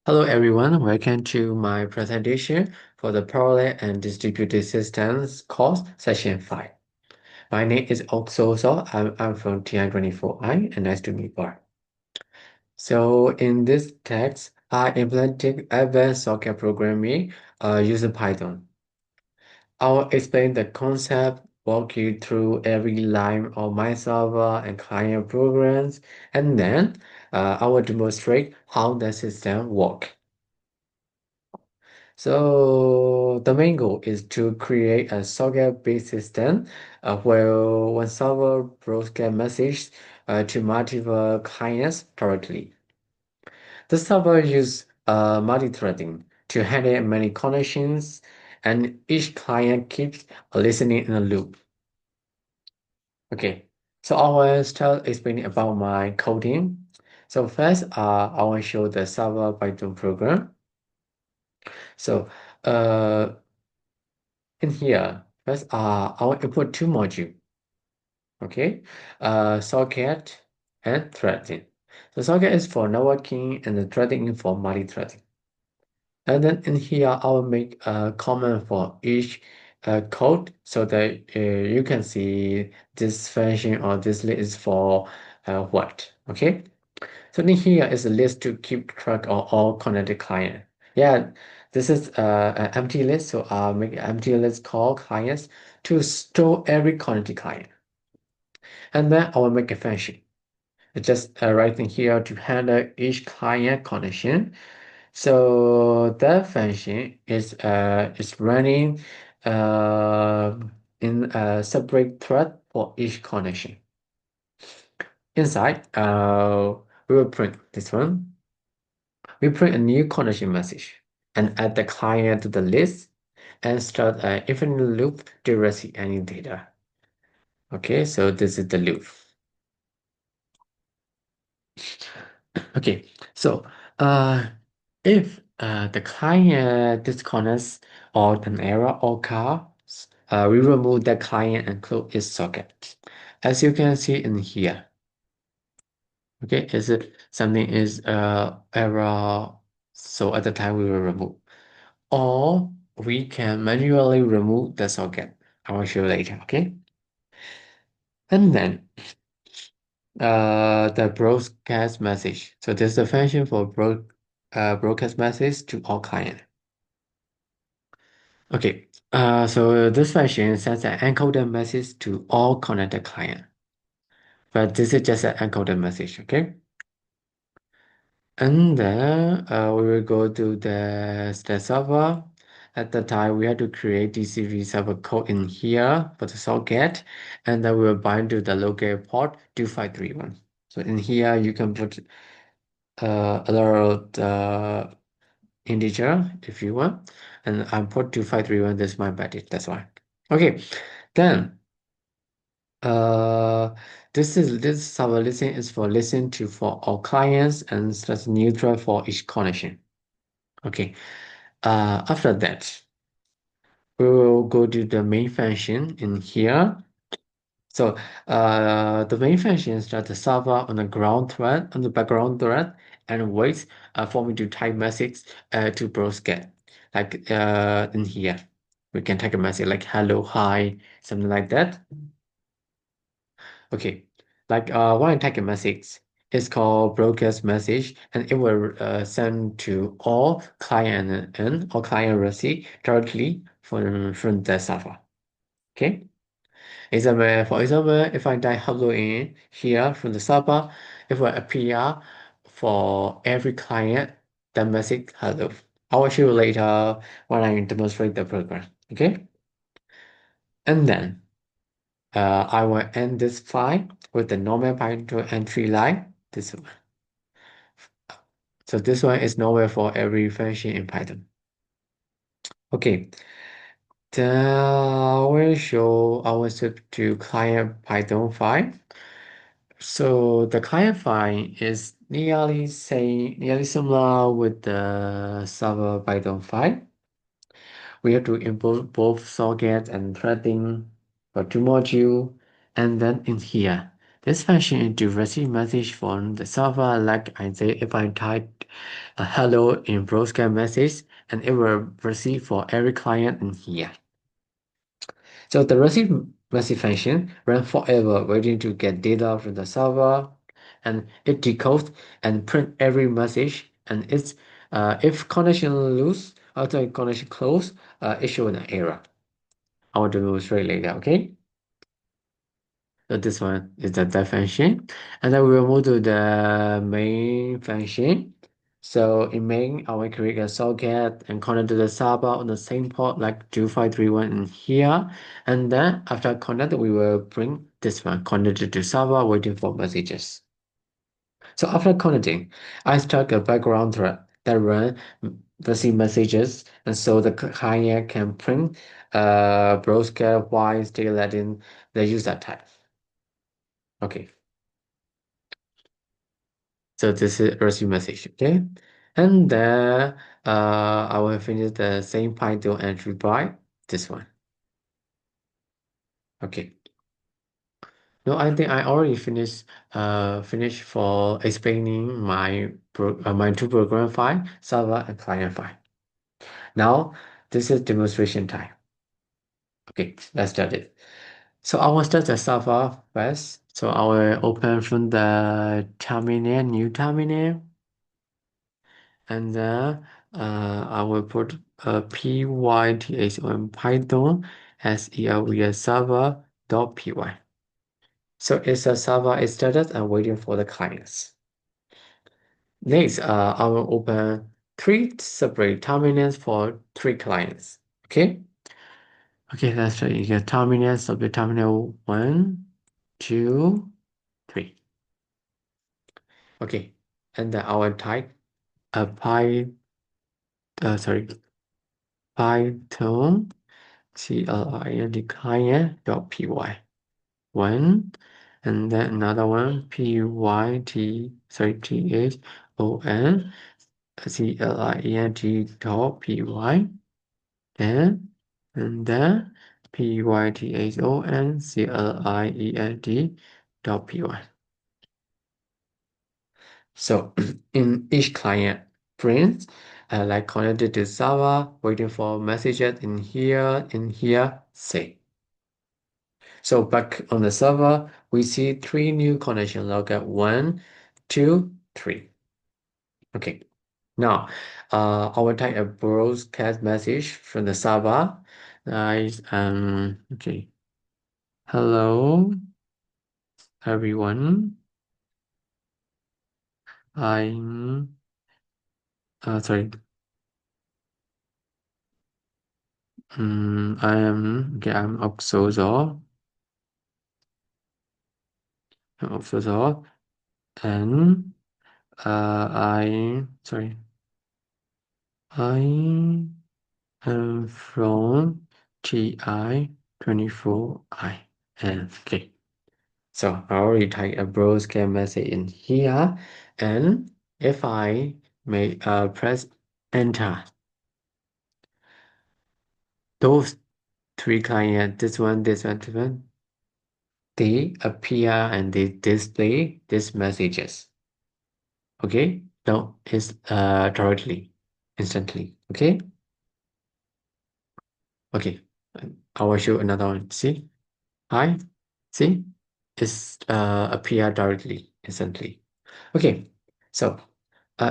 Hello everyone, welcome to my presentation for the Parallel and Distributed Systems course, session 5. My name is Ok So. I'm from TI24I and nice to meet you. So in this text, I implemented advanced socket programming using Python. I'll explain the concept, walk you through every line of my server and client programs, and then I will demonstrate how the system works. So the main goal is to create a socket-based system where one server broadcasts message to multiple clients directly. The server uses multi-threading to handle many connections, and each client keeps listening in a loop. Okay, so I will start explaining about my coding. So first, I will show the server Python program. So in here, first, I will import two modules. Okay, socket and threading. The socket is for networking and the threading is for multi-threading. And then in here, I will make a comment for each code so that you can see this function or this list is for what. Okay, so in here is a list to keep track of all connected client. Yeah, this is an empty list, so I'll make an empty list called clients to store every connected client. And then I will make a function. It's just right in here to handle each client connection. So that function is running uh, in a separate thread for each connection. Inside, we will print this one. We print a new connection message and add the client to the list and start an infinite loop to receive any data. Okay, so this is the loop. Okay, so if the client disconnects or an error occurs, we remove the client and close its socket. As you can see in here, okay, is it something is error, so at the time we will remove. Or we can manually remove the socket. I will show you later, okay? And then the broadcast message. So there's a function for broadcast message to all client. Okay, so this function sends an encoded message to all connected client. But this is just an encoded message, okay? And then we will go to the server. At the time, we had to create DCV server code in here for the socket, and then we will bind to the local port 2531. So in here, you can put other integer if you want, and I put 2531. This is my body. That's why. Okay, then uh, this server listen is for listen to for all clients and that's neutral for each connection. Okay. After that, we will go to the main function in here. So the main function is that the server on the ground thread, on the background thread, and waits for me to type message to broadcast. Like in here, we can type a message like hello, hi, something like that. Okay, like when I type a message, it's called broadcast message, and it will send to all client and all client receive directly from the server. Okay. For example, if I type hello in here from the server, it will appear for every client the message hello. I will show you later when I demonstrate the program. Okay. And then I will end this file with the normal Python entry line. This one. So this one is normal for every function in Python. Okay. Then I will show our switch to client Python file. So the client file is nearly similar with the server Python file. We have to import both socket and threading for two module, and then in here This function is to receive message from the server, like I say, if I type a hello in broadcast message, and it will receive for every client in here. So the receive message function runs forever, waiting to get data from the server, and it decodes and print every message. And it's if connection loose after connection close, it shows an error. I want to demonstrate later. Okay. So this one is the dev function, and then we will move to the main function. So in main, I will create a socket and connect to the server on the same port like 2531 in here. And then after connect, we will bring this one connected to server waiting for messages. So after connecting, I start a background thread that run receive messages, and so the client can print broadcast while still letting the user type. Okay. So this is receive message, okay? And then I will finish the same Python entry by this one. Okay. No, I think I already finished for explaining my two program file, server and client file. Now this is demonstration time. Okay, let's start it. So I will start the server first. So I will open from the terminal, new terminal. And then I will put pyth on Python SELVS server dot py. So it's a server is started and waiting for the clients. Next, I will open three separate terminals for three clients. Okay. Okay, let's try you get terminal, subject terminal 1, 2, 3. Okay, and then I will type a sorry, Python client dot py. One, and then another one thon client dot py, and then python client dot py. So in each client print, like connected to server, waiting for messages in here, say. So back on the server, we see three new connection login: 1, 2, 3. Okay. Now, I will type a broadcast message from the server. Nice. Okay. Hello, everyone. I'm sorry. I am okay. I'm Oxozo. And I sorry. I am from TI24I. And okay. So I already type a broadcast message in here. And if I may press enter, those three clients, this one, they appear and they display these messages. Okay? No, it's directly, instantly. Okay? Okay. I will show another one. See? Hi? See? It's appear directly, instantly. Okay. So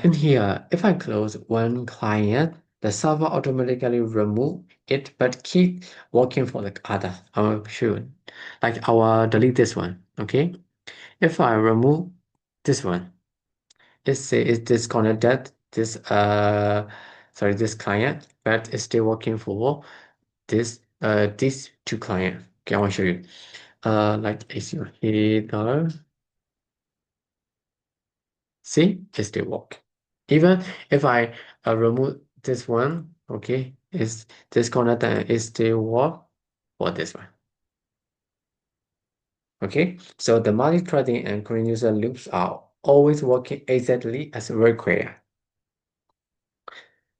in here, if I close one client, the server automatically remove it, but keep working for the other. I will show. Like I will delete this one. Okay. If I remove this one, it say it's disconnected. This client, but it's still working for these two clients. Okay, I want to show you. Like is your header. See, it still work. Even if I remove this one, okay, is disconnected and it still work for this one. Okay, so the multi-threading and current user loops are always working exactly as required.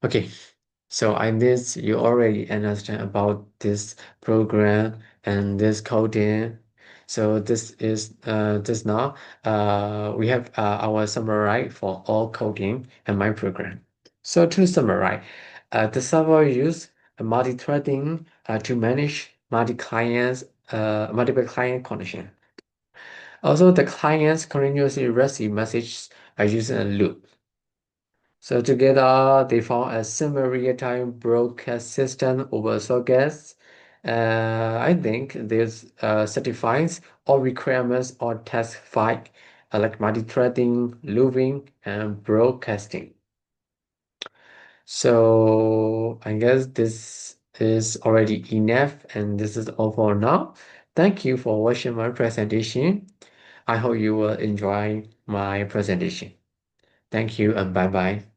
Okay, so I guess you already understand about this program and this coding. So this is this now we have our summary for all coding and my program. So to summarize, the server use multi-threading to manage multiple client connection. Also, the clients continuously receive messages using a loop. So together, they form a similar real-time broadcast system over sockets. I think this satisfies all requirements or task file, like multi-threading, looping, and broadcasting. So I guess this is already enough, and this is all for now. Thank you for watching my presentation. I hope you will enjoy my presentation. Thank you and bye bye.